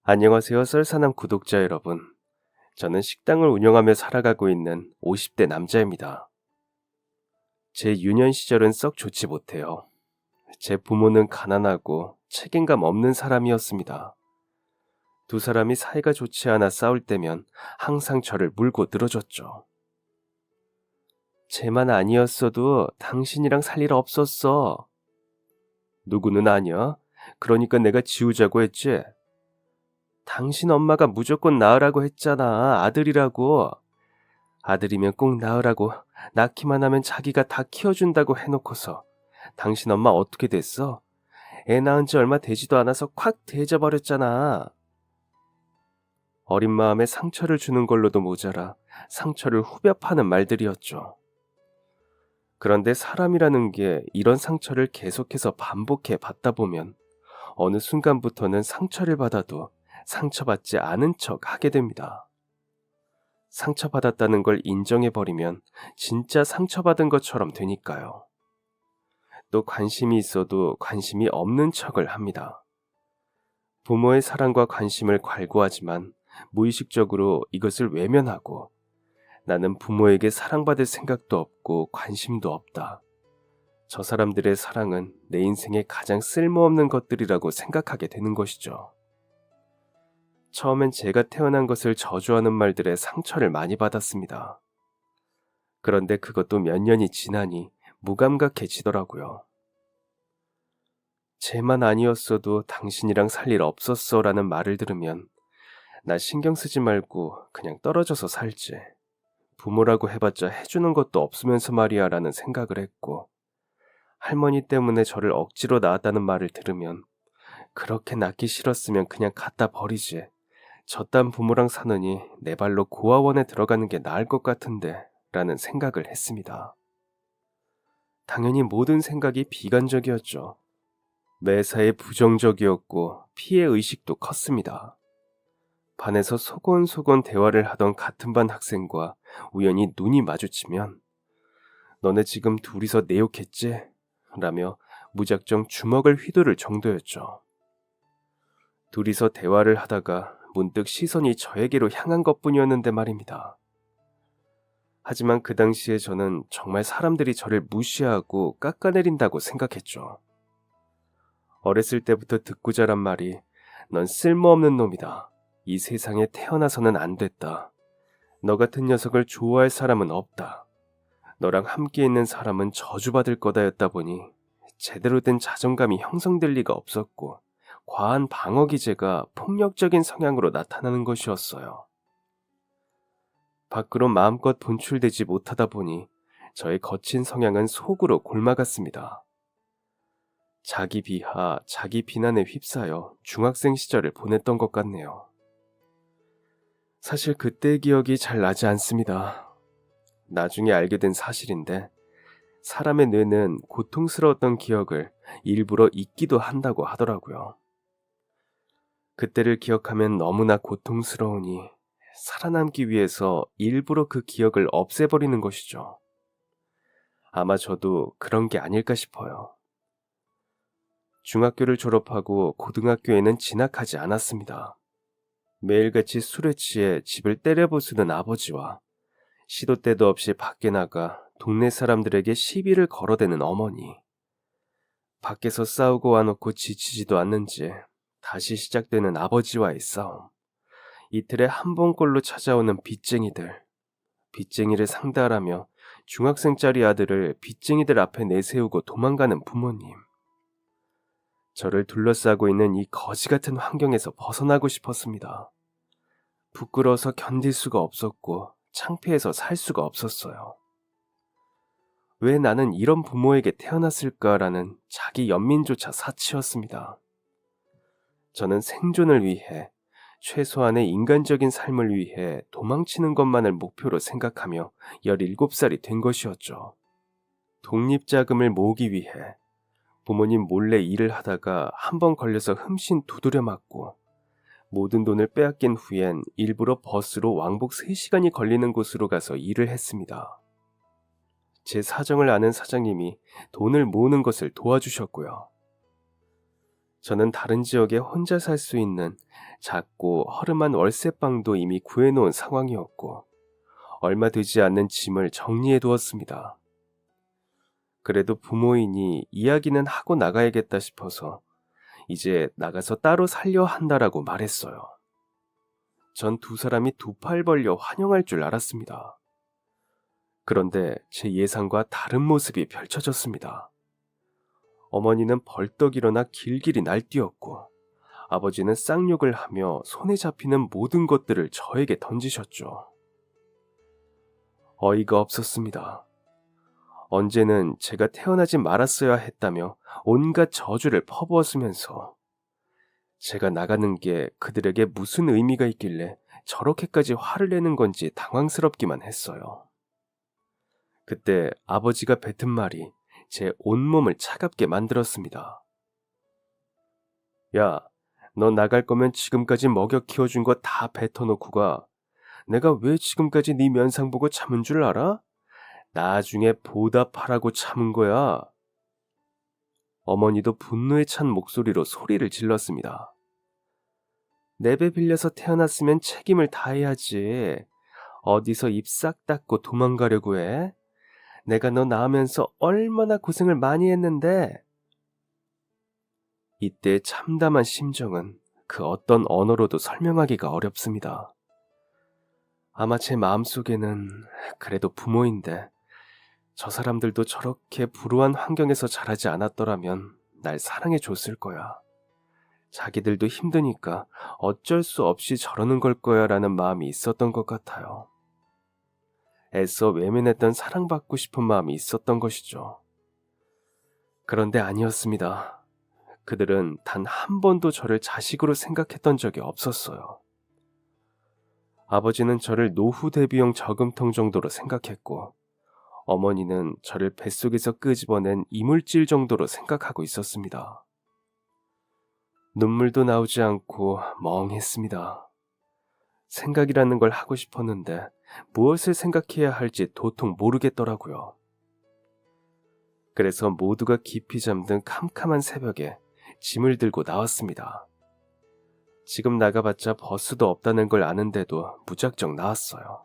안녕하세요, 썰사남 구독자 여러분. 저는 식당을 운영하며 살아가고 있는 50대 남자입니다. 제 유년 시절은 썩 좋지 못해요. 제 부모는 가난하고 책임감 없는 사람이었습니다. 두 사람이 사이가 좋지 않아 싸울 때면 항상 저를 물고 늘어졌죠. 쟤만 아니었어도 당신이랑 살 일 없었어. 누구는 아니야? 그러니까 내가 지우자고 했지. 당신 엄마가 무조건 낳으라고 했잖아. 아들이라고. 아들이면 꼭 낳으라고, 낳기만 하면 자기가 다 키워준다고 해놓고서 당신 엄마 어떻게 됐어? 애 낳은 지 얼마 되지도 않아서 콱 돼져버렸잖아. 어린 마음에 상처를 주는 걸로도 모자라 상처를 후벼 파는 말들이었죠. 그런데 사람이라는 게 이런 상처를 계속해서 반복해 받다 보면 어느 순간부터는 상처를 받아도 상처받지 않은 척 하게 됩니다. 상처받았다는 걸 인정해버리면 진짜 상처받은 것처럼 되니까요. 또 관심이 있어도 관심이 없는 척을 합니다. 부모의 사랑과 관심을 갈구하지만 무의식적으로 이것을 외면하고 나는 부모에게 사랑받을 생각도 없고 관심도 없다. 저 사람들의 사랑은 내 인생에 가장 쓸모없는 것들이라고 생각하게 되는 것이죠. 처음엔 제가 태어난 것을 저주하는 말들에 상처를 많이 받았습니다. 그런데 그것도 몇 년이 지나니 무감각해지더라고요. 쟤만 아니었어도 당신이랑 살 일 없었어 라는 말을 들으면 나 신경 쓰지 말고 그냥 떨어져서 살지. 부모라고 해봤자 해주는 것도 없으면서 말이야 라는 생각을 했고, 할머니 때문에 저를 억지로 낳았다는 말을 들으면 그렇게 낳기 싫었으면 그냥 갖다 버리지. 저딴 부모랑 사느니 내 발로 고아원에 들어가는 게 나을 것 같은데 라는 생각을 했습니다. 당연히 모든 생각이 비관적이었죠. 매사에 부정적이었고 피해의식도 컸습니다. 반에서 소곤소곤 대화를 하던 같은 반 학생과 우연히 눈이 마주치면 너네 지금 둘이서 내 욕했지? 라며 무작정 주먹을 휘두를 정도였죠. 둘이서 대화를 하다가 문득 시선이 저에게로 향한 것뿐이었는데 말입니다. 하지만 그 당시에 저는 정말 사람들이 저를 무시하고 깎아내린다고 생각했죠. 어렸을 때부터 듣고 자란 말이 넌 쓸모없는 놈이다. 이 세상에 태어나서는 안 됐다. 너 같은 녀석을 좋아할 사람은 없다. 너랑 함께 있는 사람은 저주받을 거다였다 보니 제대로 된 자존감이 형성될 리가 없었고 과한 방어 기제가 폭력적인 성향으로 나타나는 것이었어요. 밖으로 마음껏 분출되지 못하다 보니 저의 거친 성향은 속으로 골마갔습니다. 자기 비하, 자기 비난에 휩싸여 중학생 시절을 보냈던 것 같네요. 사실 그때의 기억이 잘 나지 않습니다. 나중에 알게 된 사실인데 사람의 뇌는 고통스러웠던 기억을 일부러 잊기도 한다고 하더라고요. 그때를 기억하면 너무나 고통스러우니 살아남기 위해서 일부러 그 기억을 없애버리는 것이죠. 아마 저도 그런 게 아닐까 싶어요. 중학교를 졸업하고 고등학교에는 진학하지 않았습니다. 매일같이 술에 취해 집을 때려부수는 아버지와 시도 때도 없이 밖에 나가 동네 사람들에게 시비를 걸어대는 어머니. 밖에서 싸우고 와놓고 지치지도 않는지 다시 시작되는 아버지와의 싸움. 이틀에 한 번꼴로 찾아오는 빚쟁이들. 빚쟁이를 상대하라며 중학생짜리 아들을 빚쟁이들 앞에 내세우고 도망가는 부모님. 저를 둘러싸고 있는 이 거지 같은 환경에서 벗어나고 싶었습니다. 부끄러워서 견딜 수가 없었고 창피해서 살 수가 없었어요. 왜 나는 이런 부모에게 태어났을까라는 자기 연민조차 사치였습니다. 저는 생존을 위해, 최소한의 인간적인 삶을 위해 도망치는 것만을 목표로 생각하며 17살이 된 것이었죠. 독립자금을 모으기 위해 부모님 몰래 일을 하다가 한 번 걸려서 흠씬 두드려 맞고 모든 돈을 빼앗긴 후엔 일부러 버스로 왕복 3시간이 걸리는 곳으로 가서 일을 했습니다. 제 사정을 아는 사장님이 돈을 모으는 것을 도와주셨고요. 저는 다른 지역에 혼자 살 수 있는 작고 허름한 월세방도 이미 구해놓은 상황이었고, 얼마 되지 않는 짐을 정리해 두었습니다. 그래도 부모이니 이야기는 하고 나가야겠다 싶어서 이제 나가서 따로 살려 한다라고 말했어요. 전 두 사람이 두 팔 벌려 환영할 줄 알았습니다. 그런데 제 예상과 다른 모습이 펼쳐졌습니다. 어머니는 벌떡 일어나 길길이 날뛰었고, 아버지는 쌍욕을 하며 손에 잡히는 모든 것들을 저에게 던지셨죠. 어이가 없었습니다. 언제는 제가 태어나지 말았어야 했다며 온갖 저주를 퍼부었으면서 제가 나가는 게 그들에게 무슨 의미가 있길래 저렇게까지 화를 내는 건지 당황스럽기만 했어요. 그때 아버지가 뱉은 말이 제 온몸을 차갑게 만들었습니다. 야, 너 나갈 거면 지금까지 먹여 키워준 거 다 뱉어놓고 가. 내가 왜 지금까지 네 면상 보고 참은 줄 알아? 나중에 보답하라고 참은 거야. 어머니도 분노에 찬 목소리로 소리를 질렀습니다. 내 배 빌려서 태어났으면 책임을 다해야지. 어디서 입 싹 닫고 도망가려고 해? 내가 너 낳으면서 얼마나 고생을 많이 했는데. 이때 참담한 심정은 그 어떤 언어로도 설명하기가 어렵습니다. 아마 제 마음속에는 그래도 부모인데 저 사람들도 저렇게 불우한 환경에서 자라지 않았더라면 날 사랑해 줬을 거야. 자기들도 힘드니까 어쩔 수 없이 저러는 걸 거야 라는 마음이 있었던 것 같아요. 애써 외면했던 사랑받고 싶은 마음이 있었던 것이죠. 그런데 아니었습니다. 그들은 단 한 번도 저를 자식으로 생각했던 적이 없었어요. 아버지는 저를 노후 대비용 저금통 정도로 생각했고, 어머니는 저를 뱃속에서 끄집어낸 이물질 정도로 생각하고 있었습니다. 눈물도 나오지 않고 멍했습니다. 생각이라는 걸 하고 싶었는데 무엇을 생각해야 할지 도통 모르겠더라고요. 그래서 모두가 깊이 잠든 캄캄한 새벽에 짐을 들고 나왔습니다. 지금 나가봤자 버스도 없다는 걸 아는데도 무작정 나왔어요.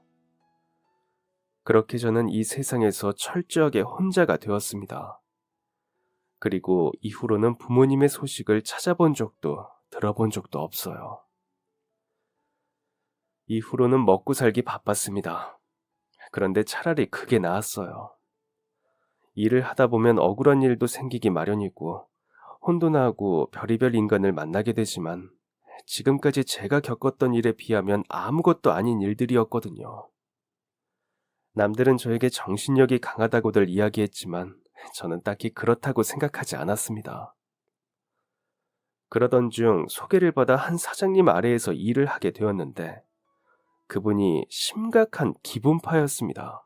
그렇게 저는 이 세상에서 철저하게 혼자가 되었습니다. 그리고 이후로는 부모님의 소식을 찾아본 적도 들어본 적도 없어요. 이후로는 먹고 살기 바빴습니다. 그런데 차라리 그게 나았어요. 일을 하다 보면 억울한 일도 생기기 마련이고 혼돈하고 별의별 인간을 만나게 되지만 지금까지 제가 겪었던 일에 비하면 아무것도 아닌 일들이었거든요. 남들은 저에게 정신력이 강하다고들 이야기했지만 저는 딱히 그렇다고 생각하지 않았습니다. 그러던 중 소개를 받아 한 사장님 아래에서 일을 하게 되었는데 그분이 심각한 기분파였습니다.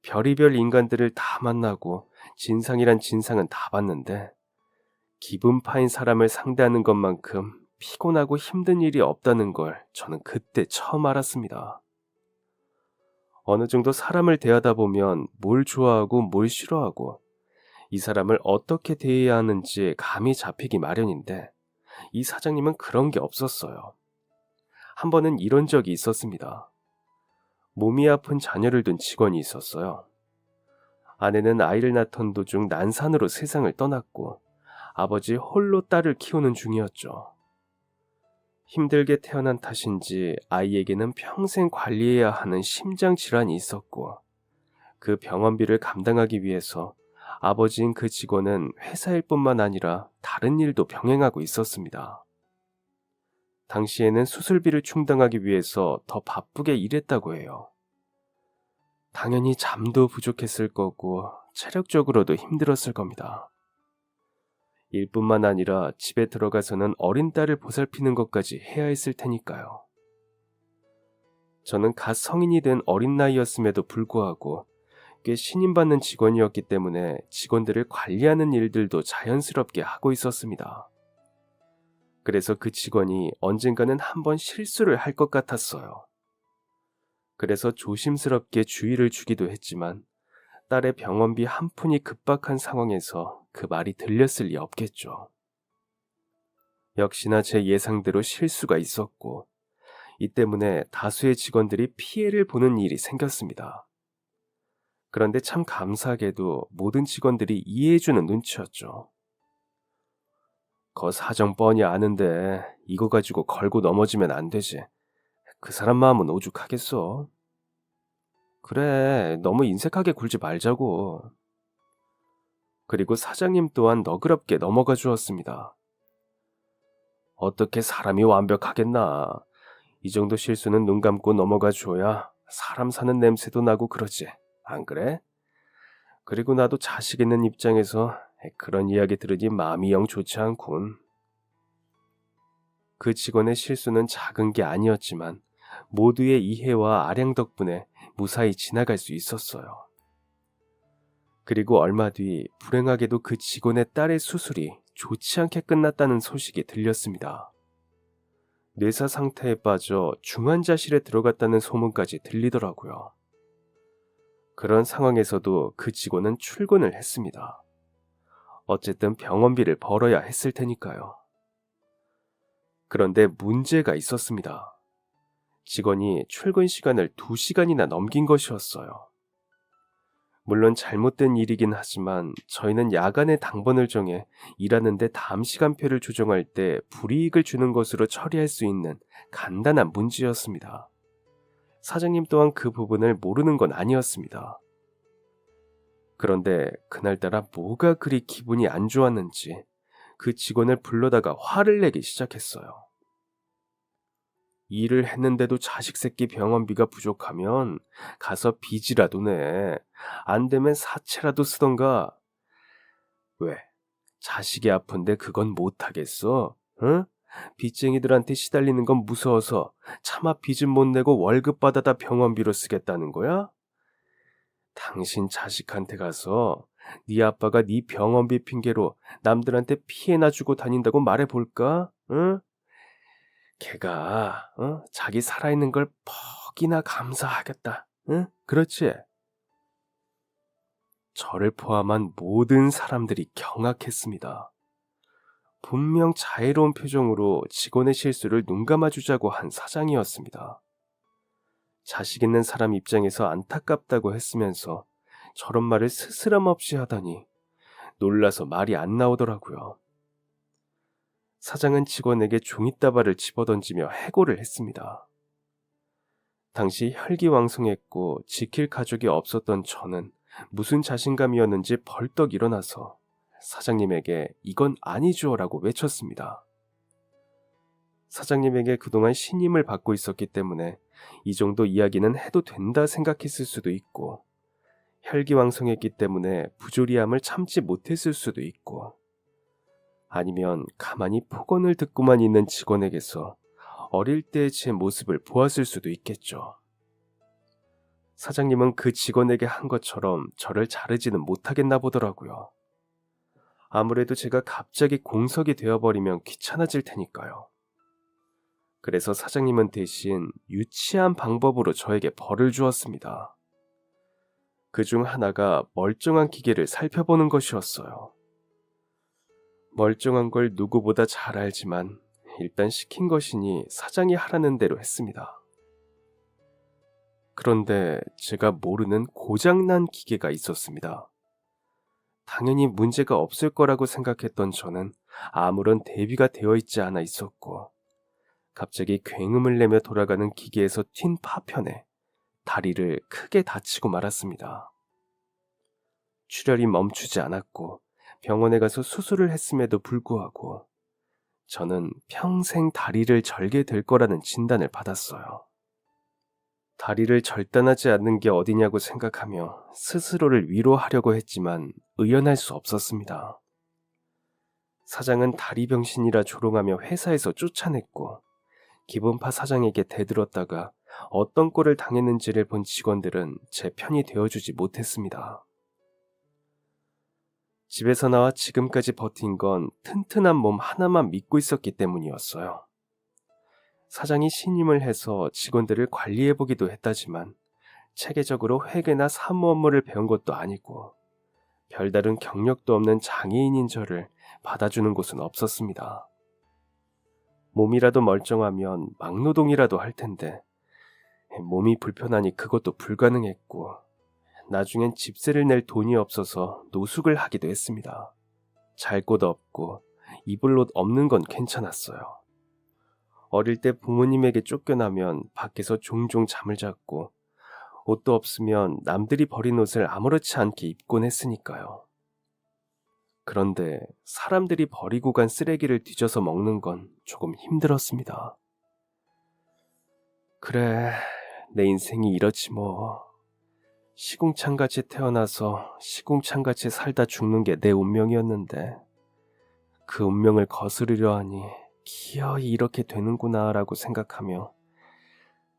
별의별 인간들을 다 만나고 진상이란 진상은 다 봤는데 기분파인 사람을 상대하는 것만큼 피곤하고 힘든 일이 없다는 걸 저는 그때 처음 알았습니다. 어느 정도 사람을 대하다 보면 뭘 좋아하고 뭘 싫어하고 이 사람을 어떻게 대해야 하는지 감이 잡히기 마련인데 이 사장님은 그런 게 없었어요. 한 번은 이런 적이 있었습니다. 몸이 아픈 자녀를 둔 직원이 있었어요. 아내는 아이를 낳던 도중 난산으로 세상을 떠났고 아버지 홀로 딸을 키우는 중이었죠. 힘들게 태어난 탓인지 아이에게는 평생 관리해야 하는 심장 질환이 있었고 그 병원비를 감당하기 위해서 아버지인 그 직원은 회사 일뿐만 아니라 다른 일도 병행하고 있었습니다. 당시에는 수술비를 충당하기 위해서 더 바쁘게 일했다고 해요. 당연히 잠도 부족했을 거고 체력적으로도 힘들었을 겁니다. 일뿐만 아니라 집에 들어가서는 어린 딸을 보살피는 것까지 해야 했을 테니까요. 저는 갓 성인이 된 어린 나이였음에도 불구하고 꽤 신임받는 직원이었기 때문에 직원들을 관리하는 일들도 자연스럽게 하고 있었습니다. 그래서 그 직원이 언젠가는 한번 실수를 할 것 같았어요. 그래서 조심스럽게 주의를 주기도 했지만 딸의 병원비 한 푼이 급박한 상황에서 그 말이 들렸을 리 없겠죠. 역시나 제 예상대로 실수가 있었고, 이 때문에 다수의 직원들이 피해를 보는 일이 생겼습니다. 그런데 참 감사하게도 모든 직원들이 이해해주는 눈치였죠. 거 사정 뻔히 아는데 이거 가지고 걸고 넘어지면 안 되지. 그 사람 마음은 오죽하겠어. 그래, 너무 인색하게 굴지 말자고. 그리고 사장님 또한 너그럽게 넘어가 주었습니다. 어떻게 사람이 완벽하겠나. 이 정도 실수는 눈 감고 넘어가 줘야 사람 사는 냄새도 나고 그러지. 안 그래? 그리고 나도 자식 있는 입장에서 그런 이야기 들으니 마음이 영 좋지 않군. 그 직원의 실수는 작은 게 아니었지만 모두의 이해와 아량 덕분에 무사히 지나갈 수 있었어요. 그리고 얼마 뒤 불행하게도 그 직원의 딸의 수술이 좋지 않게 끝났다는 소식이 들렸습니다. 뇌사 상태에 빠져 중환자실에 들어갔다는 소문까지 들리더라고요. 그런 상황에서도 그 직원은 출근을 했습니다. 어쨌든 병원비를 벌어야 했을 테니까요. 그런데 문제가 있었습니다. 직원이 출근 시간을 2시간이나 넘긴 것이었어요. 물론 잘못된 일이긴 하지만 저희는 야간에 당번을 정해 일하는데 다음 시간표를 조정할 때 불이익을 주는 것으로 처리할 수 있는 간단한 문제였습니다. 사장님 또한 그 부분을 모르는 건 아니었습니다. 그런데 그날따라 뭐가 그리 기분이 안 좋았는지 그 직원을 불러다가 화를 내기 시작했어요. 일을 했는데도 자식 새끼 병원비가 부족하면 가서 빚이라도 내. 안 되면 사채라도 쓰던가. 왜? 자식이 아픈데 그건 못하겠어? 응? 빚쟁이들한테 시달리는 건 무서워서 차마 빚은 못 내고 월급 받아다 병원비로 쓰겠다는 거야? 당신 자식한테 가서 네 아빠가 네 병원비 핑계로 남들한테 피해나 주고 다닌다고 말해볼까? 응? 걔가 자기 살아있는 걸 퍽이나 감사하겠다. 응? 그렇지? 저를 포함한 모든 사람들이 경악했습니다. 분명 자애로운 표정으로 직원의 실수를 눈감아주자고 한 사장이었습니다. 자식 있는 사람 입장에서 안타깝다고 했으면서 저런 말을 스스럼 없이 하다니 놀라서 말이 안 나오더라고요. 사장은 직원에게 종잇다발을 집어던지며 해고를 했습니다. 당시 혈기왕성했고 지킬 가족이 없었던 저는 무슨 자신감이었는지 벌떡 일어나서 사장님에게 이건 아니죠라고 외쳤습니다. 사장님에게 그동안 신임을 받고 있었기 때문에 이 정도 이야기는 해도 된다 생각했을 수도 있고, 혈기왕성했기 때문에 부조리함을 참지 못했을 수도 있고, 아니면 가만히 폭언을 듣고만 있는 직원에게서 어릴 때의 제 모습을 보았을 수도 있겠죠. 사장님은 그 직원에게 한 것처럼 저를 자르지는 못하겠나 보더라고요. 아무래도 제가 갑자기 공석이 되어버리면 귀찮아질 테니까요. 그래서 사장님은 대신 유치한 방법으로 저에게 벌을 주었습니다. 그중 하나가 멀쩡한 기계를 살펴보는 것이었어요. 멀쩡한 걸 누구보다 잘 알지만 일단 시킨 것이니 사장이 하라는 대로 했습니다. 그런데 제가 모르는 고장난 기계가 있었습니다. 당연히 문제가 없을 거라고 생각했던 저는 아무런 대비가 되어 있지 않아 있었고, 갑자기 굉음을 내며 돌아가는 기계에서 튄 파편에 다리를 크게 다치고 말았습니다. 출혈이 멈추지 않았고 병원에 가서 수술을 했음에도 불구하고 저는 평생 다리를 절게 될 거라는 진단을 받았어요. 다리를 절단하지 않는 게 어디냐고 생각하며 스스로를 위로하려고 했지만 의연할 수 없었습니다. 사장은 다리 병신이라 조롱하며 회사에서 쫓아냈고, 기분파 사장에게 대들었다가 어떤 꼴을 당했는지를 본 직원들은 제 편이 되어주지 못했습니다. 집에서 나와 지금까지 버틴 건 튼튼한 몸 하나만 믿고 있었기 때문이었어요. 사장이 신임을 해서 직원들을 관리해보기도 했다지만 체계적으로 회계나 사무 업무를 배운 것도 아니고 별다른 경력도 없는 장애인인 저를 받아주는 곳은 없었습니다. 몸이라도 멀쩡하면 막노동이라도 할 텐데 몸이 불편하니 그것도 불가능했고 나중엔 집세를 낼 돈이 없어서 노숙을 하기도 했습니다. 잘 곳 없고 입을 옷 없는 건 괜찮았어요. 어릴 때 부모님에게 쫓겨나면 밖에서 종종 잠을 잤고 옷도 없으면 남들이 버린 옷을 아무렇지 않게 입곤 했으니까요. 그런데 사람들이 버리고 간 쓰레기를 뒤져서 먹는 건 조금 힘들었습니다. 그래, 내 인생이 이렇지 뭐. 시궁창같이 태어나서 시궁창같이 살다 죽는 게 내 운명이었는데 그 운명을 거스르려 하니 기어이 이렇게 되는구나 라고 생각하며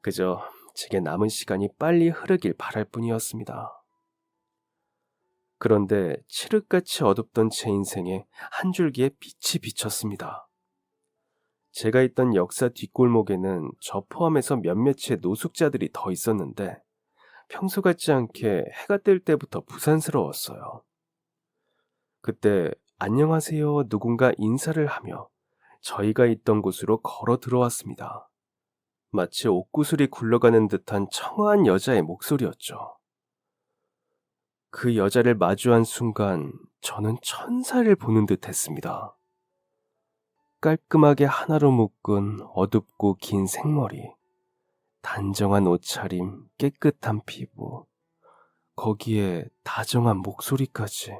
그저 제게 남은 시간이 빨리 흐르길 바랄 뿐이었습니다. 그런데 칠흑같이 어둡던 제 인생에 한 줄기의 빛이 비쳤습니다. 제가 있던 역사 뒷골목에는 저 포함해서 몇몇의 노숙자들이 더 있었는데 평소 같지 않게 해가 뜰 때부터 부산스러웠어요. 그때 안녕하세요 누군가 인사를 하며 저희가 있던 곳으로 걸어 들어왔습니다. 마치 옥구슬이 굴러가는 듯한 청아한 여자의 목소리였죠. 그 여자를 마주한 순간 저는 천사를 보는 듯 했습니다. 깔끔하게 하나로 묶은 어둡고 긴 생머리, 단정한 옷차림, 깨끗한 피부, 거기에 다정한 목소리까지.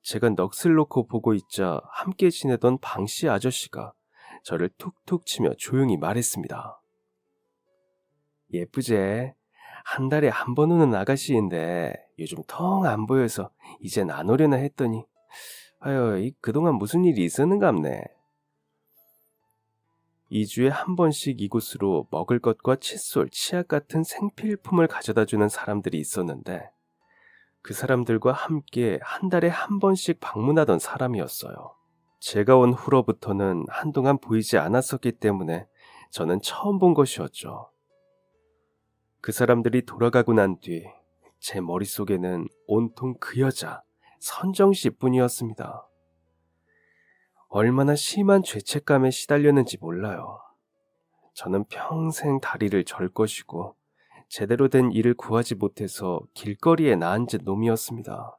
제가 넋을 놓고 보고 있자 함께 지내던 방씨 아저씨가 저를 툭툭 치며 조용히 말했습니다. 예쁘제? 한 달에 한 번 오는 아가씨인데 요즘 텅 안 보여서 이젠 안 오려나 했더니 아유, 그동안 무슨 일이 있었는갑네. 2주에 한 번씩 이곳으로 먹을 것과 칫솔, 치약 같은 생필품을 가져다주는 사람들이 있었는데 그 사람들과 함께 한 달에 한 번씩 방문하던 사람이었어요. 제가 온 후로부터는 한동안 보이지 않았었기 때문에 저는 처음 본 것이었죠. 그 사람들이 돌아가고 난 뒤 제 머릿속에는 온통 그 여자 선정씨 뿐이었습니다. 얼마나 심한 죄책감에 시달렸는지 몰라요. 저는 평생 다리를 절 것이고 제대로 된 일을 구하지 못해서 길거리에 나앉은 놈이었습니다.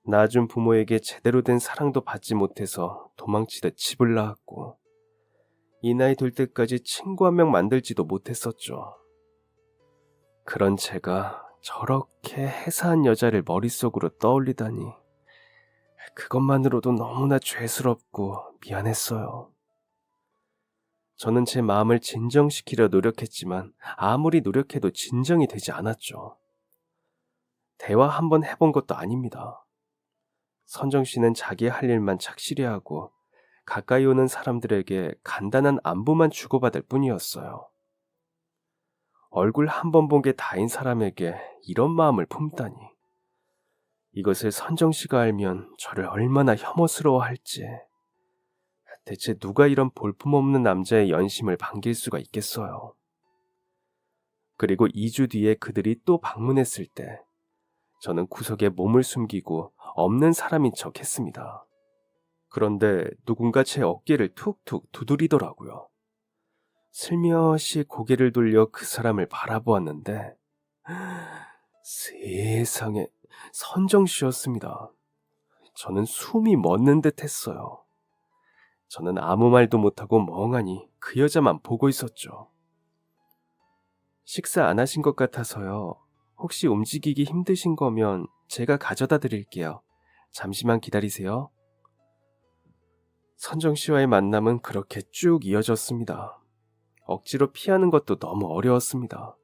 낳아준 부모에게 제대로 된 사랑도 받지 못해서 도망치듯 집을 나왔고 이 나이 될 때까지 친구 한 명 만들지도 못했었죠. 그런 제가 저렇게 해사한 여자를 머릿속으로 떠올리다니 그것만으로도 너무나 죄스럽고 미안했어요. 저는 제 마음을 진정시키려 노력했지만 아무리 노력해도 진정이 되지 않았죠. 대화 한번 해본 것도 아닙니다. 선정 씨는 자기 할 일만 착실히 하고 가까이 오는 사람들에게 간단한 안부만 주고받을 뿐이었어요. 얼굴 한 번 본 게 다인 사람에게 이런 마음을 품다니. 이것을 선정 씨가 알면 저를 얼마나 혐오스러워할지. 대체 누가 이런 볼품없는 남자의 연심을 반길 수가 있겠어요. 그리고 2주 뒤에 그들이 또 방문했을 때 저는 구석에 몸을 숨기고 없는 사람인 척 했습니다. 그런데 누군가 제 어깨를 툭툭 두드리더라고요. 슬며시 고개를 돌려 그 사람을 바라보았는데 세상에 선정 씨였습니다. 저는 숨이 멎는 듯 했어요. 저는 아무 말도 못하고 멍하니 그 여자만 보고 있었죠. 식사 안 하신 것 같아서요. 혹시 움직이기 힘드신 거면 제가 가져다 드릴게요. 잠시만 기다리세요. 선정 씨와의 만남은 그렇게 쭉 이어졌습니다. 억지로 피하는 것도 너무 어려웠습니다.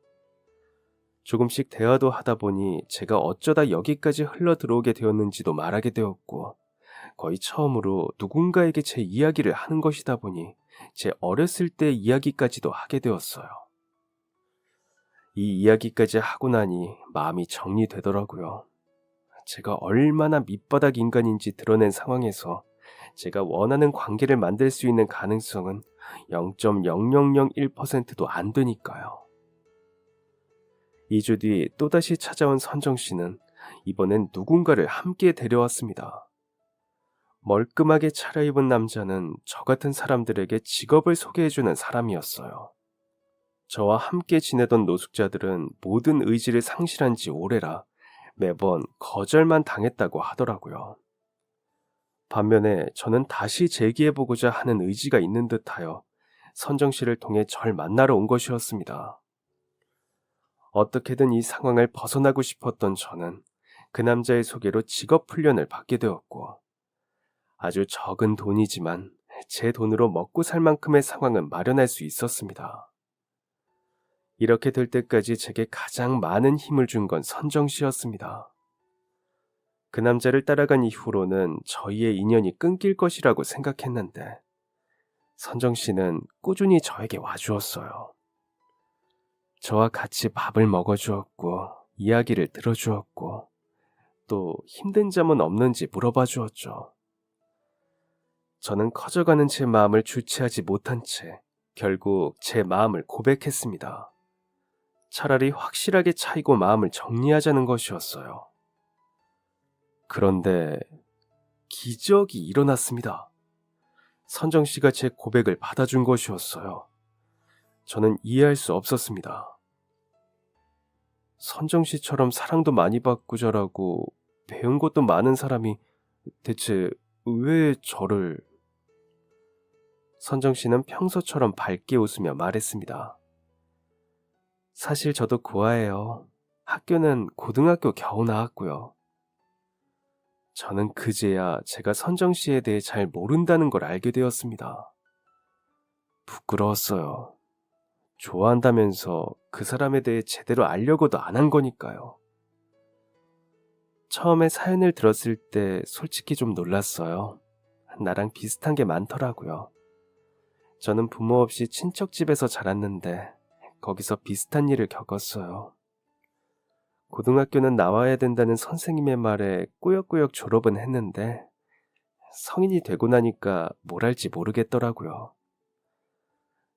조금씩 대화도 하다 보니 제가 어쩌다 여기까지 흘러 들어오게 되었는지도 말하게 되었고 거의 처음으로 누군가에게 제 이야기를 하는 것이다 보니 제 어렸을 때 이야기까지도 하게 되었어요. 이 이야기까지 하고 나니 마음이 정리되더라고요. 제가 얼마나 밑바닥 인간인지 드러낸 상황에서 제가 원하는 관계를 만들 수 있는 가능성은 0.0001%도 안 되니까요. 2주 뒤 또다시 찾아온 선정 씨는 이번엔 누군가를 함께 데려왔습니다. 멀끔하게 차려입은 남자는 저 같은 사람들에게 직업을 소개해주는 사람이었어요. 저와 함께 지내던 노숙자들은 모든 의지를 상실한 지 오래라 매번 거절만 당했다고 하더라고요. 반면에 저는 다시 재기해보고자 하는 의지가 있는 듯하여 선정 씨를 통해 절 만나러 온 것이었습니다. 어떻게든 이 상황을 벗어나고 싶었던 저는 그 남자의 소개로 직업 훈련을 받게 되었고, 아주 적은 돈이지만 제 돈으로 먹고 살 만큼의 상황은 마련할 수 있었습니다. 이렇게 될 때까지 제게 가장 많은 힘을 준 건 선정 씨였습니다. 그 남자를 따라간 이후로는 저희의 인연이 끊길 것이라고 생각했는데, 선정 씨는 꾸준히 저에게 와주었어요. 저와 같이 밥을 먹어주었고, 이야기를 들어주었고, 또 힘든 점은 없는지 물어봐 주었죠. 저는 커져가는 제 마음을 주체하지 못한 채 결국 제 마음을 고백했습니다. 차라리 확실하게 차이고 마음을 정리하자는 것이었어요. 그런데 기적이 일어났습니다. 선정 씨가 제 고백을 받아준 것이었어요. 저는 이해할 수 없었습니다. 선정 씨처럼 사랑도 많이 받고 자라고 배운 것도 많은 사람이 대체 왜 저를... 선정 씨는 평소처럼 밝게 웃으며 말했습니다. 사실 저도 고아예요. 학교는 고등학교 겨우 나왔고요. 저는 그제야 제가 선정 씨에 대해 잘 모른다는 걸 알게 되었습니다. 부끄러웠어요. 좋아한다면서 그 사람에 대해 제대로 알려고도 안 한 거니까요. 처음에 사연을 들었을 때 솔직히 좀 놀랐어요. 나랑 비슷한 게 많더라고요. 저는 부모 없이 친척 집에서 자랐는데 거기서 비슷한 일을 겪었어요. 고등학교는 나와야 된다는 선생님의 말에 꾸역꾸역 졸업은 했는데 성인이 되고 나니까 뭘 할지 모르겠더라고요.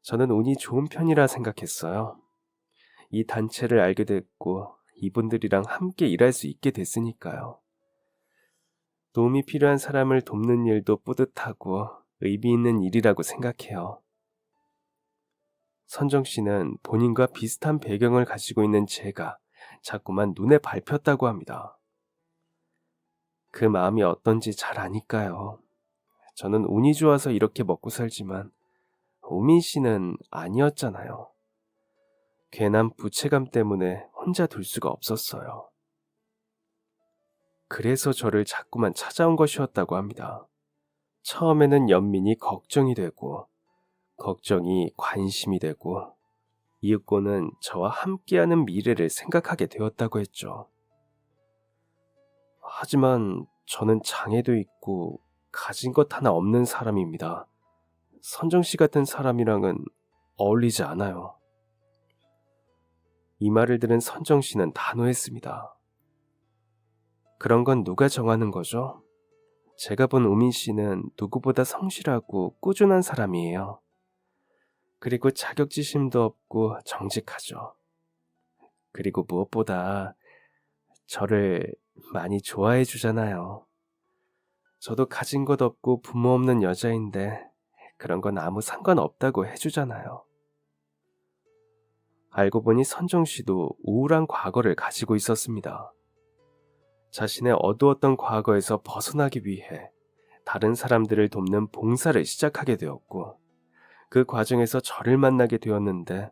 저는 운이 좋은 편이라 생각했어요. 이 단체를 알게 됐고 이분들이랑 함께 일할 수 있게 됐으니까요. 도움이 필요한 사람을 돕는 일도 뿌듯하고 의미 있는 일이라고 생각해요. 선정 씨는 본인과 비슷한 배경을 가지고 있는 제가 자꾸만 눈에 밟혔다고 합니다. 그 마음이 어떤지 잘 아니까요. 저는 운이 좋아서 이렇게 먹고 살지만 우민 씨는 아니었잖아요. 괜한 부채감 때문에 혼자 둘 수가 없었어요. 그래서 저를 자꾸만 찾아온 것이었다고 합니다. 처음에는 연민이 걱정이 되고 걱정이 관심이 되고 이윽고는 저와 함께하는 미래를 생각하게 되었다고 했죠. 하지만 저는 장애도 있고 가진 것 하나 없는 사람입니다. 선정 씨 같은 사람이랑은 어울리지 않아요. 이 말을 들은 선정 씨는 단호했습니다. 그런 건 누가 정하는 거죠? 제가 본 우민 씨는 누구보다 성실하고 꾸준한 사람이에요. 그리고 자격지심도 없고 정직하죠. 그리고 무엇보다 저를 많이 좋아해 주잖아요. 저도 가진 것 없고 부모 없는 여자인데 그런 건 아무 상관없다고 해주잖아요. 알고 보니 선정 씨도 우울한 과거를 가지고 있었습니다. 자신의 어두웠던 과거에서 벗어나기 위해 다른 사람들을 돕는 봉사를 시작하게 되었고 그 과정에서 저를 만나게 되었는데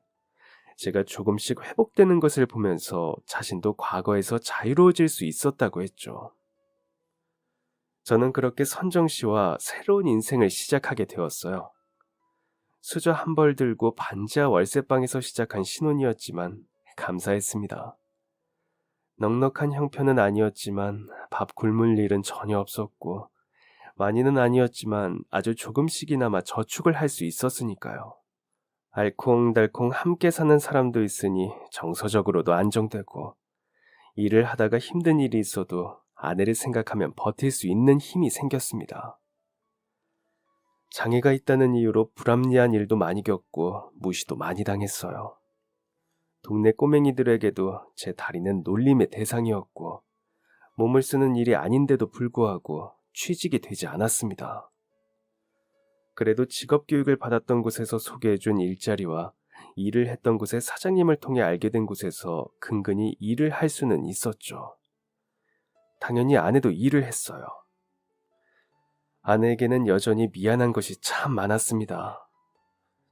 제가 조금씩 회복되는 것을 보면서 자신도 과거에서 자유로워질 수 있었다고 했죠. 저는 그렇게 선정 씨와 새로운 인생을 시작하게 되었어요. 수저 한 벌 들고 반지하 월세방에서 시작한 신혼이었지만 감사했습니다. 넉넉한 형편은 아니었지만 밥 굶을 일은 전혀 없었고 많이는 아니었지만 아주 조금씩이나마 저축을 할 수 있었으니까요. 알콩달콩 함께 사는 사람도 있으니 정서적으로도 안정되고 일을 하다가 힘든 일이 있어도 아내를 생각하면 버틸 수 있는 힘이 생겼습니다. 장애가 있다는 이유로 불합리한 일도 많이 겪고 무시도 많이 당했어요. 동네 꼬맹이들에게도 제 다리는 놀림의 대상이었고 몸을 쓰는 일이 아닌데도 불구하고 취직이 되지 않았습니다. 그래도 직업교육을 받았던 곳에서 소개해준 일자리와 일을 했던 곳의 사장님을 통해 알게 된 곳에서 근근히 일을 할 수는 있었죠. 당연히 아내도 일을 했어요. 아내에게는 여전히 미안한 것이 참 많았습니다.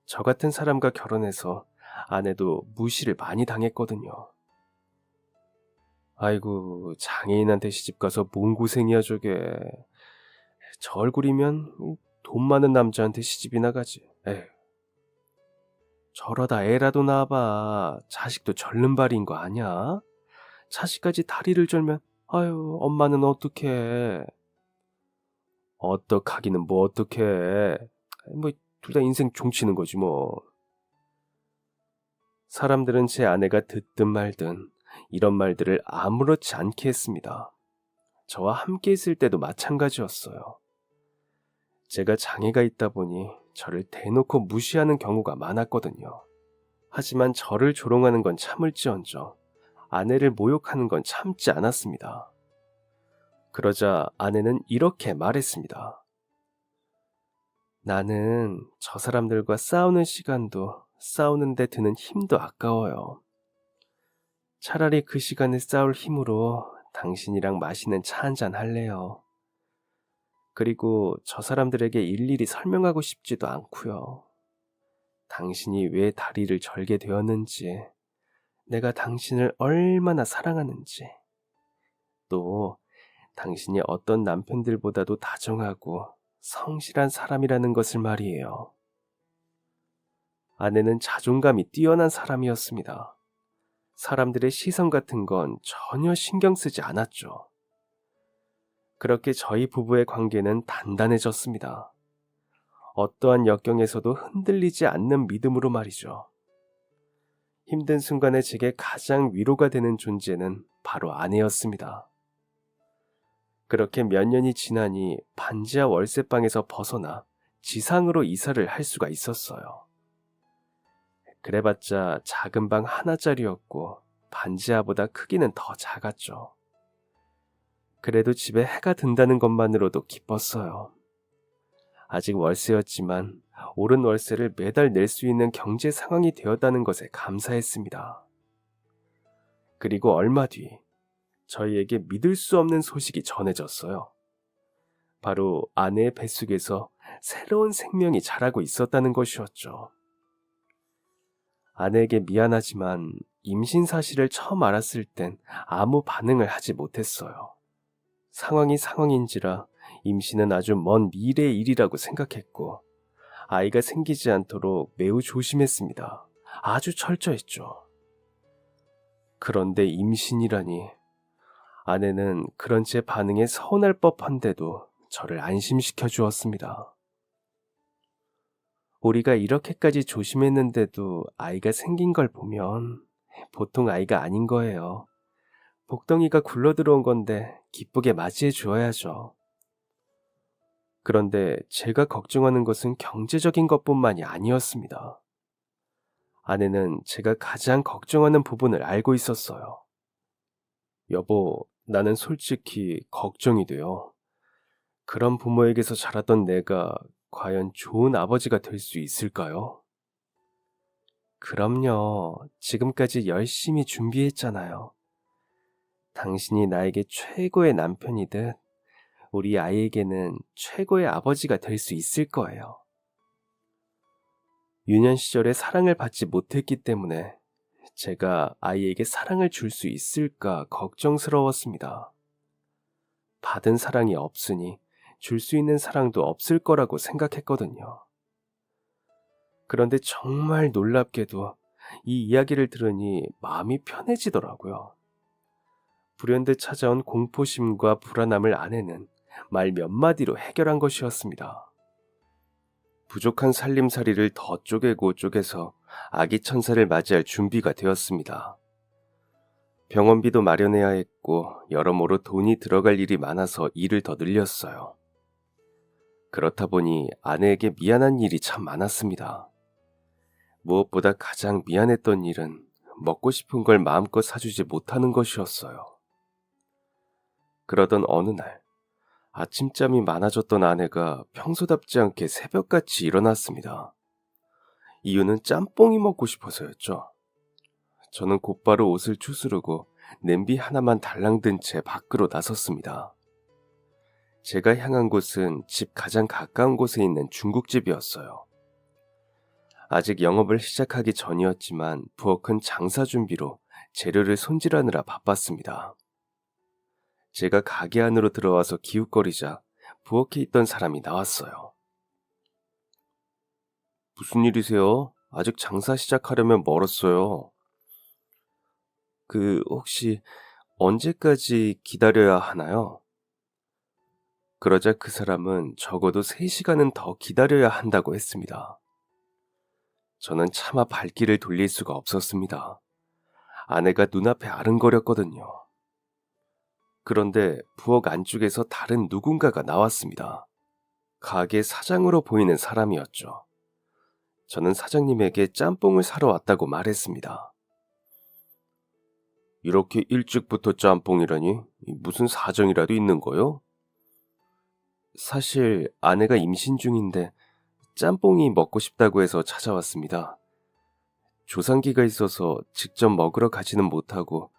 저 같은 사람과 결혼해서 아내도 무시를 많이 당했거든요. 아이고, 장애인한테 시집가서 뭔 고생이야 저게. 저 얼굴이면 돈 많은 남자한테 시집이나 가지. 에휴. 저러다 애라도 낳아봐. 자식도 절름발이인 거 아냐? 자식까지 다리를 절면 아유, 엄마는 어떡해. 어떡하기는 뭐 어떡해. 뭐 둘 다 인생 종치는 거지 뭐. 사람들은 제 아내가 듣든 말든 이런 말들을 아무렇지 않게 했습니다. 저와 함께 있을 때도 마찬가지였어요. 제가 장애가 있다 보니 저를 대놓고 무시하는 경우가 많았거든요. 하지만 저를 조롱하는 건 참을지언정 아내를 모욕하는 건 참지 않았습니다. 그러자 아내는 이렇게 말했습니다. 나는 저 사람들과 싸우는 시간도 싸우는데 드는 힘도 아까워요. 차라리 그 시간에 싸울 힘으로 당신이랑 맛있는 차 한잔 할래요. 그리고 저 사람들에게 일일이 설명하고 싶지도 않고요. 당신이 왜 다리를 절게 되었는지, 내가 당신을 얼마나 사랑하는지, 또 당신이 어떤 남편들보다도 다정하고 성실한 사람이라는 것을 말이에요. 아내는 자존감이 뛰어난 사람이었습니다. 사람들의 시선 같은 건 전혀 신경 쓰지 않았죠. 그렇게 저희 부부의 관계는 단단해졌습니다. 어떠한 역경에서도 흔들리지 않는 믿음으로 말이죠. 힘든 순간에 제게 가장 위로가 되는 존재는 바로 아내였습니다. 그렇게 몇 년이 지나니 반지하 월세방에서 벗어나 지상으로 이사를 할 수가 있었어요. 그래봤자 작은 방 하나짜리였고 반지하보다 크기는 더 작았죠. 그래도 집에 해가 든다는 것만으로도 기뻤어요. 아직 월세였지만 오른 월세를 매달 낼 수 있는 경제 상황이 되었다는 것에 감사했습니다. 그리고 얼마 뒤 저희에게 믿을 수 없는 소식이 전해졌어요. 바로 아내의 뱃속에서 새로운 생명이 자라고 있었다는 것이었죠. 아내에게 미안하지만 임신 사실을 처음 알았을 땐 아무 반응을 하지 못했어요. 상황이 상황인지라 임신은 아주 먼 미래의 일이라고 생각했고 아이가 생기지 않도록 매우 조심했습니다. 아주 철저했죠. 그런데 임신이라니 아내는 그런 제 반응에 서운할 법한데도 저를 안심시켜 주었습니다. 우리가 이렇게까지 조심했는데도 아이가 생긴 걸 보면 보통 아이가 아닌 거예요. 복덩이가 굴러들어온 건데 기쁘게 맞이해 주어야죠. 그런데 제가 걱정하는 것은 경제적인 것뿐만이 아니었습니다. 아내는 제가 가장 걱정하는 부분을 알고 있었어요. 여보, 나는 솔직히 걱정이 돼요. 그런 부모에게서 자랐던 내가 과연 좋은 아버지가 될 수 있을까요? 그럼요. 지금까지 열심히 준비했잖아요. 당신이 나에게 최고의 남편이듯 우리 아이에게는 최고의 아버지가 될 수 있을 거예요. 유년 시절에 사랑을 받지 못했기 때문에 제가 아이에게 사랑을 줄 수 있을까 걱정스러웠습니다. 받은 사랑이 없으니 줄 수 있는 사랑도 없을 거라고 생각했거든요. 그런데 정말 놀랍게도 이 이야기를 들으니 마음이 편해지더라고요. 불현듯 찾아온 공포심과 불안함을 아내는 말 몇 마디로 해결한 것이었습니다. 부족한 살림살이를 더 쪼개고 쪼개서 아기 천사를 맞이할 준비가 되었습니다. 병원비도 마련해야 했고 여러모로 돈이 들어갈 일이 많아서 일을 더 늘렸어요. 그렇다 보니 아내에게 미안한 일이 참 많았습니다. 무엇보다 가장 미안했던 일은 먹고 싶은 걸 마음껏 사주지 못하는 것이었어요. 그러던 어느 날 아침잠이 많아졌던 아내가 평소답지 않게 새벽같이 일어났습니다. 이유는 짬뽕이 먹고 싶어서였죠. 저는 곧바로 옷을 추스르고 냄비 하나만 달랑 든 채 밖으로 나섰습니다. 제가 향한 곳은 집 가장 가까운 곳에 있는 중국집이었어요. 아직 영업을 시작하기 전이었지만 부엌은 장사 준비로 재료를 손질하느라 바빴습니다. 제가 가게 안으로 들어와서 기웃거리자 부엌에 있던 사람이 나왔어요. 무슨 일이세요? 아직 장사 시작하려면 멀었어요. 혹시 언제까지 기다려야 하나요? 그러자 그 사람은 적어도 3시간은 더 기다려야 한다고 했습니다. 저는 차마 발길을 돌릴 수가 없었습니다. 아내가 눈앞에 아른거렸거든요. 그런데 부엌 안쪽에서 다른 누군가가 나왔습니다. 가게 사장으로 보이는 사람이었죠. 저는 사장님에게 짬뽕을 사러 왔다고 말했습니다. 이렇게 일찍부터 짬뽕이라니? 무슨 사정이라도 있는 거요? 사실 아내가 임신 중인데 짬뽕이 먹고 싶다고 해서 찾아왔습니다. 조상기가 있어서 직접 먹으러 가지는 못하고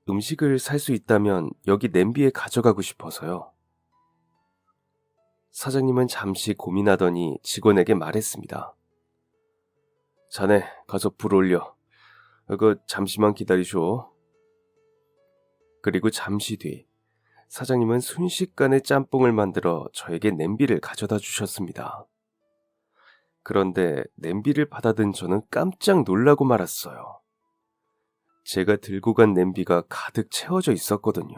음식을 살 수 있다면 여기 냄비에 가져가고 싶어서요. 사장님은 잠시 고민하더니 직원에게 말했습니다. 자네 가서 불 올려. 잠시만 기다리쇼. 그리고 잠시 뒤 사장님은 순식간에 짬뽕을 만들어 저에게 냄비를 가져다 주셨습니다. 그런데 냄비를 받아든 저는 깜짝 놀라고 말았어요. 제가 들고 간 냄비가 가득 채워져 있었거든요.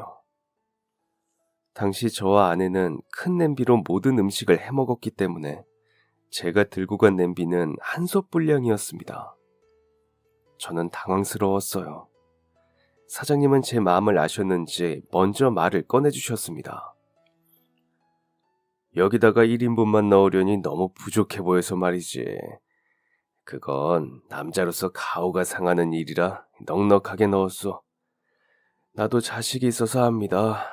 당시 저와 아내는 큰 냄비로 모든 음식을 해먹었기 때문에 제가 들고 간 냄비는 한솥 분량이었습니다. 저는 당황스러웠어요. 사장님은 제 마음을 아셨는지 먼저 말을 꺼내주셨습니다. 여기다가 1인분만 넣으려니 너무 부족해 보여서 말이지. 그건 남자로서 가오가 상하는 일이라 넉넉하게 넣었소. 나도 자식이 있어서 합니다.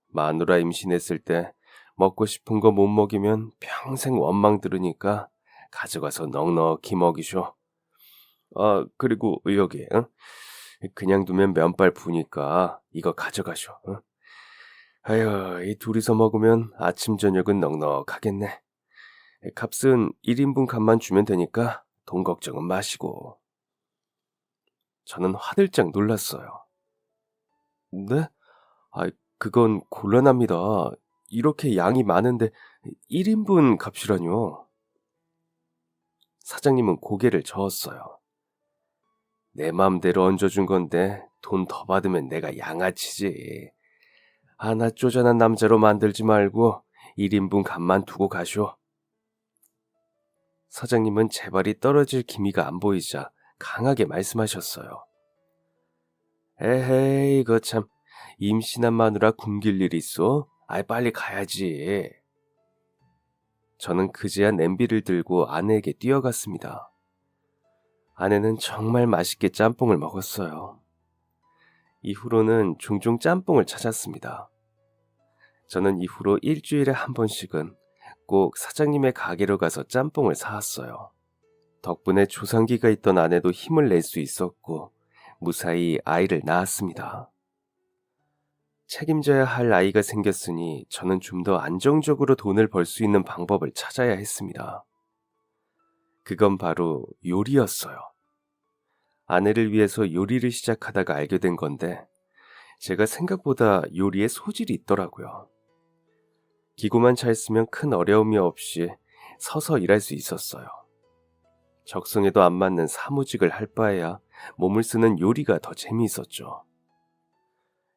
마누라 임신했을 때 먹고 싶은 거 못 먹이면 평생 원망 들으니까 가져가서 넉넉히 먹이쇼. 그리고 여기 그냥 두면 면발 부니까 이거 가져가쇼. 아휴, 이 둘이서 먹으면 아침 저녁은 넉넉하겠네. 값은 1인분 값만 주면 되니까 돈 걱정은 마시고. 저는 화들짝 놀랐어요. 네? 그건 곤란합니다. 이렇게 양이 많은데 1인분 값이라뇨. 사장님은 고개를 저었어요. 내 맘대로 얹어준 건데 돈 더 받으면 내가 양아치지. 나 쪼잔한 남자로 만들지 말고 1인분 값만 두고 가쇼. 사장님은 제 발이 떨어질 기미가 안 보이자 강하게 말씀하셨어요. 에헤이, 이거 참 임신한 마누라 굶길 일 있어? 빨리 가야지. 저는 그제야 냄비를 들고 아내에게 뛰어갔습니다. 아내는 정말 맛있게 짬뽕을 먹었어요. 이후로는 종종 짬뽕을 찾았습니다. 저는 이후로 일주일에 한 번씩은 꼭 사장님의 가게로 가서 짬뽕을 사왔어요. 덕분에 조상기가 있던 아내도 힘을 낼 수 있었고 무사히 아이를 낳았습니다. 책임져야 할 아이가 생겼으니 저는 좀 더 안정적으로 돈을 벌 수 있는 방법을 찾아야 했습니다. 그건 바로 요리였어요. 아내를 위해서 요리를 시작하다가 알게 된 건데 제가 생각보다 요리에 소질이 있더라고요. 기구만 잘 쓰면 큰 어려움이 없이 서서 일할 수 있었어요. 적성에도 안 맞는 사무직을 할 바에야 몸을 쓰는 요리가 더 재미있었죠.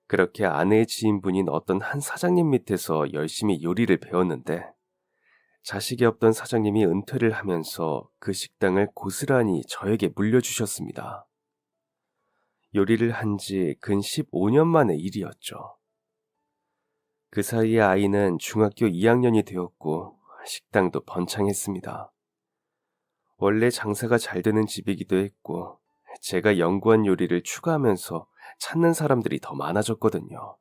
그렇게 아내의 지인분인 어떤 한 사장님 밑에서 열심히 요리를 배웠는데 자식이 없던 사장님이 은퇴를 하면서 그 식당을 고스란히 저에게 물려주셨습니다. 요리를 한 지 근 15년 만의 일이었죠. 그 사이에 아이는 중학교 2학년이 되었고 식당도 번창했습니다. 원래 장사가 잘 되는 집이기도 했고 제가 연구한 요리를 추가하면서 찾는 사람들이 더 많아졌거든요.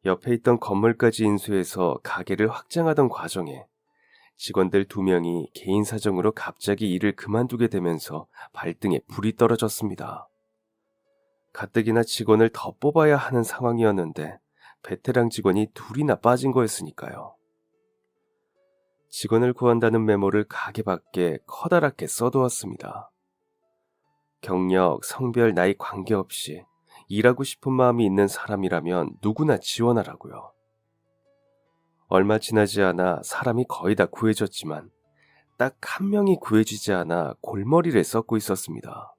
옆에 있던 건물까지 인수해서 가게를 확장하던 과정에 직원들 2명이 개인 사정으로 갑자기 일을 그만두게 되면서 발등에 불이 떨어졌습니다. 가뜩이나 직원을 더 뽑아야 하는 상황이었는데 베테랑 직원이 2이나 빠진 거였으니까요. 직원을 구한다는 메모를 가게 밖에 커다랗게 써두었습니다. 경력, 성별, 나이 관계없이 일하고 싶은 마음이 있는 사람이라면 누구나 지원하라고요. 얼마 지나지 않아 사람이 거의 다 구해졌지만 딱 한 명이 구해지지 않아 골머리를 썩고 있었습니다.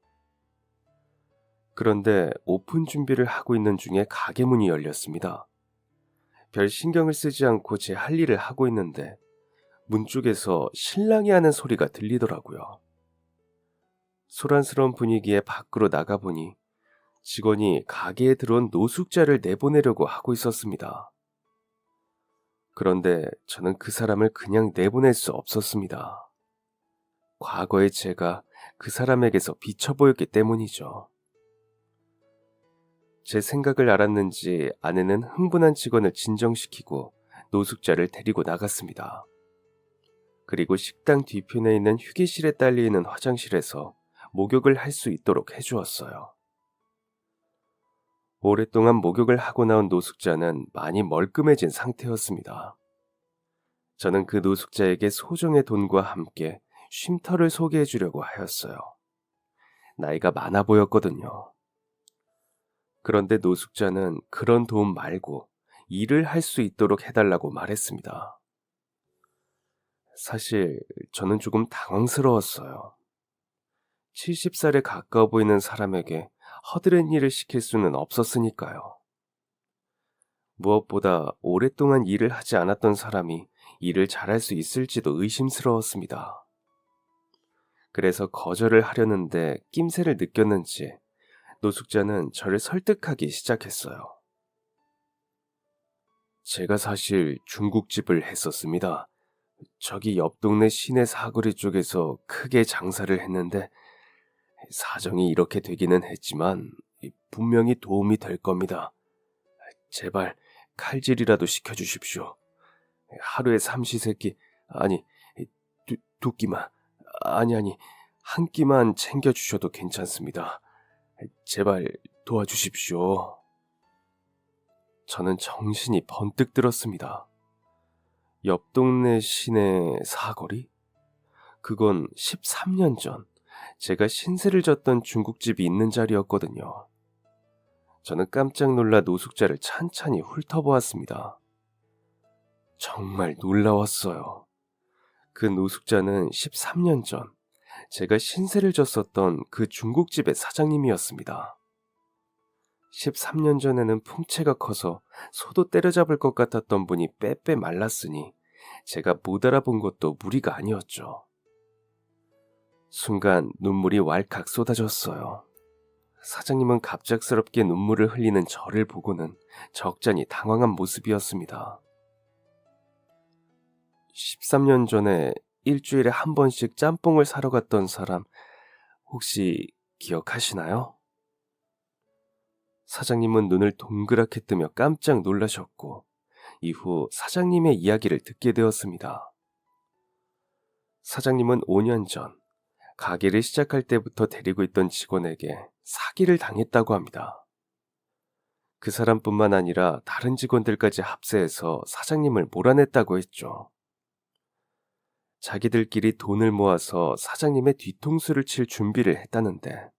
그런데 오픈 준비를 하고 있는 중에 가게 문이 열렸습니다. 별 신경을 쓰지 않고 제 할 일을 하고 있는데 문 쪽에서 신랑이 하는 소리가 들리더라고요. 소란스러운 분위기에 밖으로 나가보니 직원이 가게에 들어온 노숙자를 내보내려고 하고 있었습니다. 그런데 저는 그 사람을 그냥 내보낼 수 없었습니다. 과거의 제가 그 사람에게서 비쳐 보였기 때문이죠. 제 생각을 알았는지 아내는 흥분한 직원을 진정시키고 노숙자를 데리고 나갔습니다. 그리고 식당 뒤편에 있는 휴게실에 딸려있는 화장실에서 목욕을 할 수 있도록 해주었어요. 오랫동안 목욕을 하고 나온 노숙자는 많이 멀끔해진 상태였습니다. 저는 그 노숙자에게 소정의 돈과 함께 쉼터를 소개해 주려고 하였어요. 나이가 많아 보였거든요. 그런데 노숙자는 그런 도움 말고 일을 할 수 있도록 해달라고 말했습니다. 사실 저는 조금 당황스러웠어요. 70살에 가까워 보이는 사람에게 허드렛 일을 시킬 수는 없었으니까요. 무엇보다 오랫동안 일을 하지 않았던 사람이 일을 잘할 수 있을지도 의심스러웠습니다. 그래서 거절을 하려는데 낌새를 느꼈는지 노숙자는 저를 설득하기 시작했어요. 제가 사실 중국집을 했었습니다. 저기 옆 동네 시내 사거리 쪽에서 크게 장사를 했는데 사정이 이렇게 되기는 했지만 분명히 도움이 될 겁니다. 제발 칼질이라도 시켜주십시오. 하루에 삼시세끼, 아니 두 끼만, 아니 한 끼만 챙겨주셔도 괜찮습니다. 제발 도와주십시오. 저는 정신이 번뜩 들었습니다. 옆 동네 시내 사거리? 그건 13년 전 제가 신세를 졌던 중국집이 있는 자리였거든요. 저는 깜짝 놀라 노숙자를 찬찬히 훑어보았습니다. 정말 놀라웠어요. 그 노숙자는 13년 전 제가 신세를 졌었던 그 중국집의 사장님이었습니다. 13년 전에는 풍채가 커서 소도 때려잡을 것 같았던 분이 빼빼 말랐으니 제가 못 알아본 것도 무리가 아니었죠. 순간 눈물이 왈칵 쏟아졌어요. 사장님은 갑작스럽게 눈물을 흘리는 저를 보고는 적잖이 당황한 모습이었습니다. 13년 전에 일주일에 한 번씩 짬뽕을 사러 갔던 사람 혹시 기억하시나요? 사장님은 눈을 동그랗게 뜨며 깜짝 놀라셨고 이후 사장님의 이야기를 듣게 되었습니다. 사장님은 5년 전 가게를 시작할 때부터 데리고 있던 직원에게 사기를 당했다고 합니다. 그 사람뿐만 아니라 다른 직원들까지 합세해서 사장님을 몰아냈다고 했죠. 자기들끼리 돈을 모아서 사장님의 뒤통수를 칠 준비를 했다는데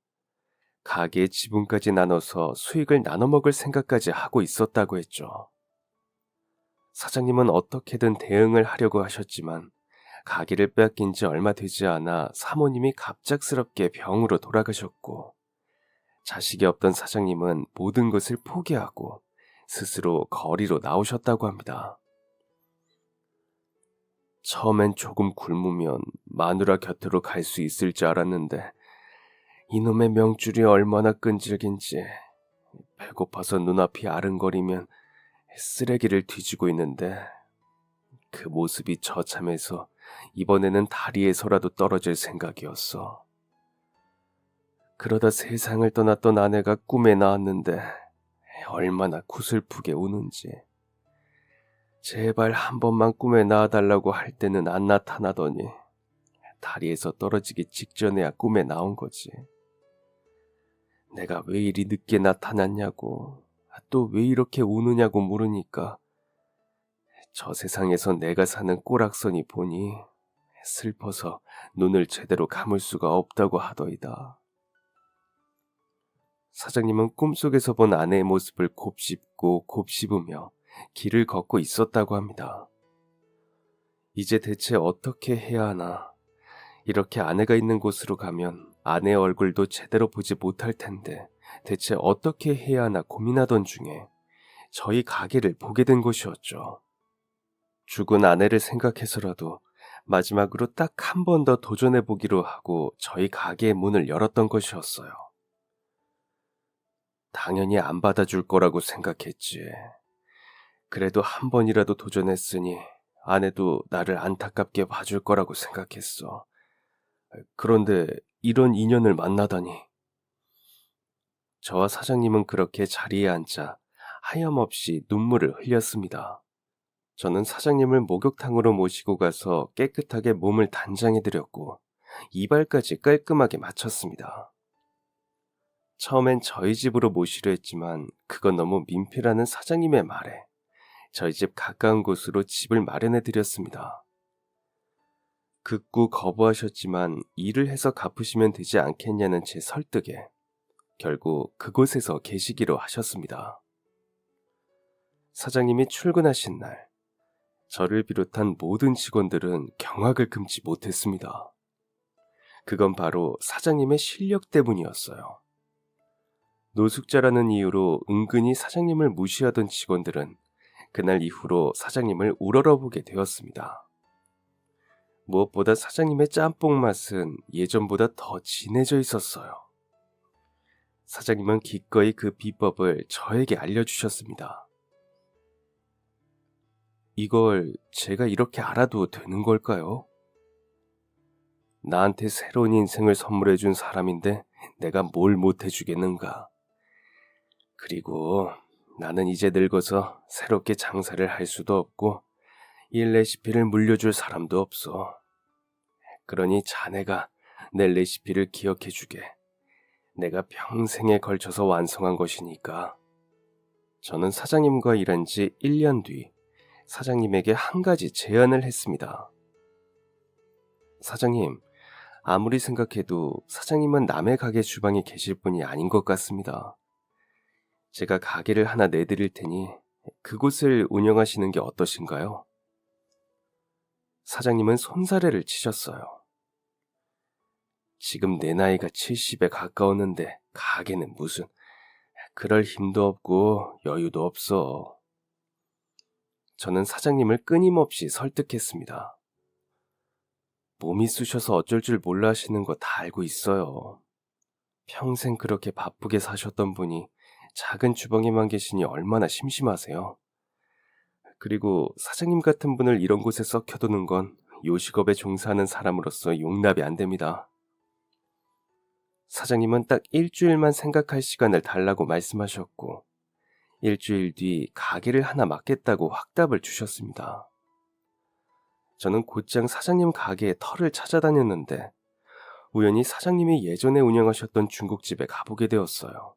가게의 지분까지 나눠서 수익을 나눠 먹을 생각까지 하고 있었다고 했죠. 사장님은 어떻게든 대응을 하려고 하셨지만 가게를 빼앗긴 지 얼마 되지 않아 사모님이 갑작스럽게 병으로 돌아가셨고 자식이 없던 사장님은 모든 것을 포기하고 스스로 거리로 나오셨다고 합니다. 처음엔 조금 굶으면 마누라 곁으로 갈 수 있을 줄 알았는데 이놈의 명줄이 얼마나 끈질긴지 배고파서 눈앞이 아른거리면 쓰레기를 뒤지고 있는데 그 모습이 처참해서 이번에는 다리에서라도 떨어질 생각이었어. 그러다 세상을 떠났던 아내가 꿈에 나왔는데 얼마나 구슬프게 우는지 제발 한 번만 꿈에 나와달라고 할 때는 안 나타나더니 다리에서 떨어지기 직전에야 꿈에 나온 거지. 내가 왜 이리 늦게 나타났냐고, 또 왜 이렇게 우느냐고 물으니까 저 세상에서 내가 사는 꼬락서니 보니 슬퍼서 눈을 제대로 감을 수가 없다고 하더이다. 사장님은 꿈속에서 본 아내의 모습을 곱씹고 곱씹으며 길을 걷고 있었다고 합니다. 이제 대체 어떻게 해야 하나. 이렇게 아내가 있는 곳으로 가면 아내의 얼굴도 제대로 보지 못할 텐데 대체 어떻게 해야 하나 고민하던 중에 저희 가게를 보게 된 것이었죠. 죽은 아내를 생각해서라도 마지막으로 딱 한 번 더 도전해 보기로 하고 저희 가게의 문을 열었던 것이었어요. 당연히 안 받아줄 거라고 생각했지. 그래도 한 번이라도 도전했으니 아내도 나를 안타깝게 봐줄 거라고 생각했어. 그런데 이런 인연을 만나다니. 저와 사장님은 그렇게 자리에 앉아 하염없이 눈물을 흘렸습니다. 저는 사장님을 목욕탕으로 모시고 가서 깨끗하게 몸을 단장해드렸고 이발까지 깔끔하게 마쳤습니다. 처음엔 저희 집으로 모시려 했지만 그건 너무 민폐라는 사장님의 말에 저희 집 가까운 곳으로 집을 마련해드렸습니다. 극구 거부하셨지만 일을 해서 갚으시면 되지 않겠냐는 제 설득에 결국 그곳에서 계시기로 하셨습니다. 사장님이 출근하신 날, 저를 비롯한 모든 직원들은 경악을 금치 못했습니다. 그건 바로 사장님의 실력 때문이었어요. 노숙자라는 이유로 은근히 사장님을 무시하던 직원들은 그날 이후로 사장님을 우러러보게 되었습니다. 무엇보다 사장님의 짬뽕 맛은 예전보다 더 진해져 있었어요. 사장님은 기꺼이 그 비법을 저에게 알려주셨습니다. 이걸 제가 이렇게 알아도 되는 걸까요? 나한테 새로운 인생을 선물해준 사람인데 내가 뭘 못해주겠는가? 그리고 나는 이제 늙어서 새롭게 장사를 할 수도 없고 이 레시피를 물려줄 사람도 없어. 그러니 자네가 내 레시피를 기억해주게. 내가 평생에 걸쳐서 완성한 것이니까. 저는 사장님과 일한 지 1년 뒤 사장님에게 한 가지 제안을 했습니다. 사장님, 아무리 생각해도 사장님은 남의 가게 주방에 계실 분이 아닌 것 같습니다. 제가 가게를 하나 내드릴 테니 그곳을 운영하시는 게 어떠신가요? 사장님은 손사래를 치셨어요. 지금 내 나이가 70에 가까웠는데 가게는 무슨, 그럴 힘도 없고 여유도 없어. 저는 사장님을 끊임없이 설득했습니다. 몸이 쑤셔서 어쩔 줄 몰라 하시는 거 다 알고 있어요. 평생 그렇게 바쁘게 사셨던 분이 작은 주방에만 계시니 얼마나 심심하세요. 그리고 사장님 같은 분을 이런 곳에 썩혀두는 건 요식업에 종사하는 사람으로서 용납이 안 됩니다. 사장님은 딱 일주일만 생각할 시간을 달라고 말씀하셨고 일주일 뒤 가게를 하나 맡겠다고 확답을 주셨습니다. 저는 곧장 사장님 가게에 털을 찾아다녔는데 우연히 사장님이 예전에 운영하셨던 중국집에 가보게 되었어요.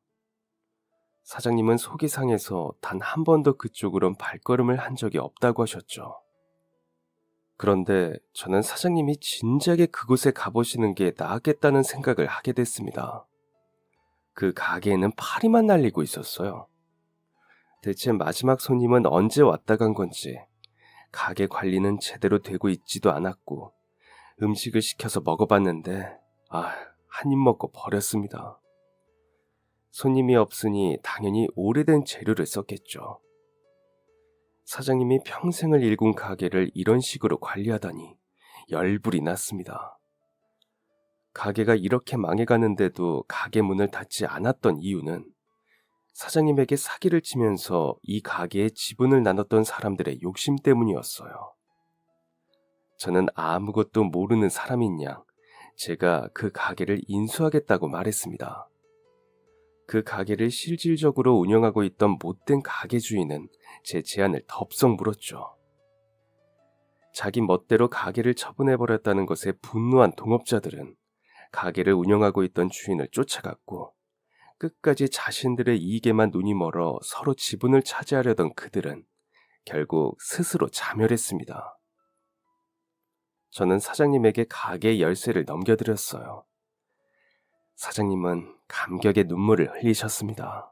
사장님은 속이 상해서 단 한 번도 그쪽으론 발걸음을 한 적이 없다고 하셨죠. 그런데 저는 사장님이 진작에 그곳에 가보시는 게 나았겠다는 생각을 하게 됐습니다. 그 가게에는 파리만 날리고 있었어요. 대체 마지막 손님은 언제 왔다 간 건지, 가게 관리는 제대로 되고 있지도 않았고 음식을 시켜서 먹어봤는데 한 입 먹고 버렸습니다. 손님이 없으니 당연히 오래된 재료를 썼겠죠. 사장님이 평생을 일군 가게를 이런 식으로 관리하다니 열불이 났습니다. 가게가 이렇게 망해가는데도 가게 문을 닫지 않았던 이유는 사장님에게 사기를 치면서 이 가게의 지분을 나눴던 사람들의 욕심 때문이었어요. 저는 아무것도 모르는 사람인 양 제가 그 가게를 인수하겠다고 말했습니다. 그 가게를 실질적으로 운영하고 있던 못된 가게 주인은 제 제안을 덥석 물었죠. 자기 멋대로 가게를 처분해버렸다는 것에 분노한 동업자들은 가게를 운영하고 있던 주인을 쫓아갔고, 끝까지 자신들의 이익에만 눈이 멀어 서로 지분을 차지하려던 그들은 결국 스스로 자멸했습니다. 저는 사장님에게 가게 열쇠를 넘겨드렸어요. 사장님은 감격의 눈물을 흘리셨습니다.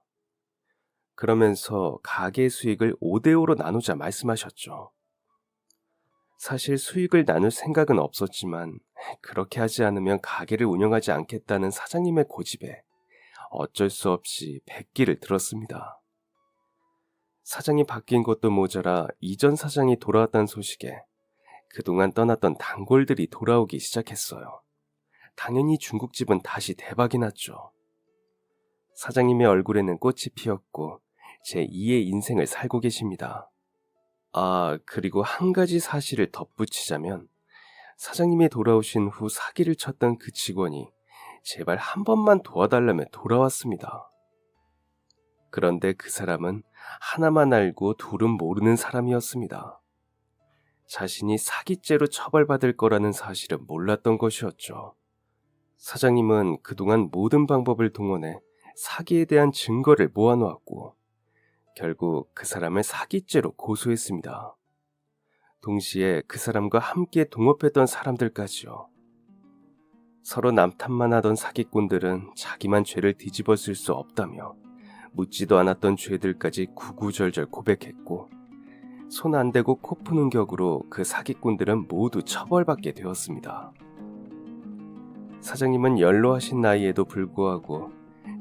그러면서 가게 수익을 5대5로 나누자 말씀하셨죠. 사실 수익을 나눌 생각은 없었지만 그렇게 하지 않으면 가게를 운영하지 않겠다는 사장님의 고집에 어쩔 수 없이 백기를 들었습니다. 사장이 바뀐 것도 모자라 이전 사장이 돌아왔다는 소식에 그동안 떠났던 단골들이 돌아오기 시작했어요. 당연히 중국집은 다시 대박이 났죠. 사장님의 얼굴에는 꽃이 피었고 제 2의 인생을 살고 계십니다. 그리고 한 가지 사실을 덧붙이자면, 사장님이 돌아오신 후 사기를 쳤던 그 직원이 제발 한 번만 도와달라며 돌아왔습니다. 그런데 그 사람은 하나만 알고 둘은 모르는 사람이었습니다. 자신이 사기죄로 처벌받을 거라는 사실은 몰랐던 것이었죠. 사장님은 그동안 모든 방법을 동원해 사기에 대한 증거를 모아놓았고 결국 그 사람을 사기죄로 고소했습니다. 동시에 그 사람과 함께 동업했던 사람들까지요. 서로 남탓만 하던 사기꾼들은 자기만 죄를 뒤집어 쓸 수 없다며 묻지도 않았던 죄들까지 구구절절 고백했고, 손 안 대고 코 푸는 격으로 그 사기꾼들은 모두 처벌받게 되었습니다. 사장님은 연로하신 나이에도 불구하고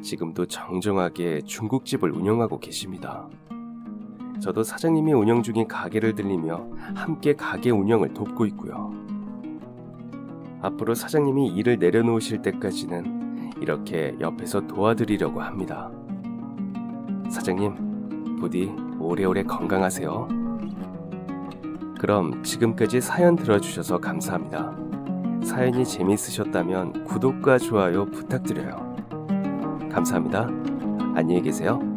지금도 정정하게 중국집을 운영하고 계십니다. 저도 사장님이 운영 중인 가게를 들리며 함께 가게 운영을 돕고 있고요. 앞으로 사장님이 일을 내려놓으실 때까지는 이렇게 옆에서 도와드리려고 합니다. 사장님, 부디 오래오래 건강하세요. 그럼 지금까지 사연 들어주셔서 감사합니다. 사연이 재미있으셨다면 구독과 좋아요 부탁드려요. 감사합니다. 안녕히 계세요.